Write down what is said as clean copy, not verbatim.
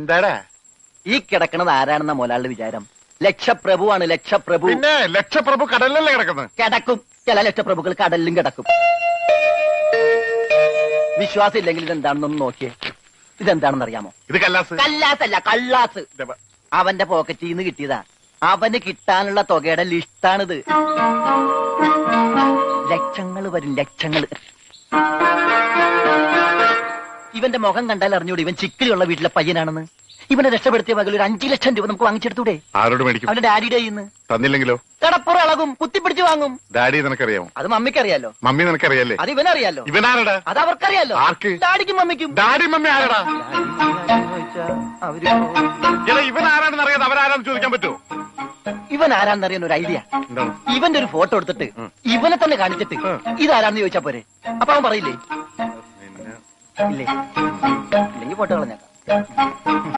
എന്താടാ ഈ കിടക്കണത് ആരാണെന്ന മുതലാളിയുടെ വിചാരം? ലക്ഷപ്രഭുവാണ്, ലക്ഷപ്രഭു. പിന്നെ ലക്ഷപ്രഭു കടലിലല്ലേ കിടക്കുന്നത്? കിടക്കും. ചില ലക്ഷപ്രഭുക്കൾ കടലിലും കിടക്കും. വിശ്വാസം ഇല്ലെങ്കിൽ ഇതെന്താണെന്നൊന്ന് നോക്കിയേ. ഇതെന്താണെന്ന് അറിയാമോ? ഇത് കല്ലാസ്. കല്ലാസല്ല, കള്ളാസ്. അവന്റെ പോക്കറ്റിൽ നിന്ന് കിട്ടിയതാ. അവന് കിട്ടാനുള്ള തുകയുടെ ലിസ്റ്റാണിത്. ലക്ഷങ്ങൾ വരും, ലക്ഷങ്ങൾ. ഇവന്റെ മുഖം കണ്ടാൽ അറിഞ്ഞൂടെ ഇവൻ ചിക്കിലുള്ള വീട്ടിലെ പയ്യനാണെന്ന്. ഇവനെ രക്ഷപ്പെടുത്തിയ മകൾ ഒരു 5 ലക്ഷം രൂപ നമുക്ക് വാങ്ങിച്ചെടുത്തൂടെ? ആരോട് മേടിക്കും? അവന്റെ ഡാഡിയുടെ കയ്യിൽ നിന്ന്. തന്നില്ലെങ്കിലോ? കടപ്പുറം ഇളകും, കുത്തിപ്പിടിച്ച് വാങ്ങും. ഡാഡി നിനക്കറിയാമോ? അത് മമ്മിക്കറിയാലോ. മമ്മി നിനക്കറിയാലേ? അത് ഇവനറിയാലോ. ഇവനാരടാ? അത് അവർക്കറിയാലോ. ആർക്ക്? ഡാഡിക്കും മമ്മിക്കും. ഡാഡി മമ്മി ആരടാ? ഇവൻ ആരാണെന്ന് അറിയാതെ അവരാരാന്ന് ചോദിക്കാൻ പറ്റുമോ? ഇവൻ ആരാന്നറിയാൻ ഒരു ഐഡിയ. ഇവന്റെ ഒരു ഫോട്ടോ എടുത്തിട്ട് ഇവനെ തന്നെ കാണിച്ചിട്ട് ഇതാരാന്ന് ചോദിച്ചാ പോരെ? അപ്പൊ അവൻ പറയില്ലേ? ഇല്ലേ? ഇല്ലെങ്കിൽ ഫോട്ടോ കളഞ്ഞേക്കാം.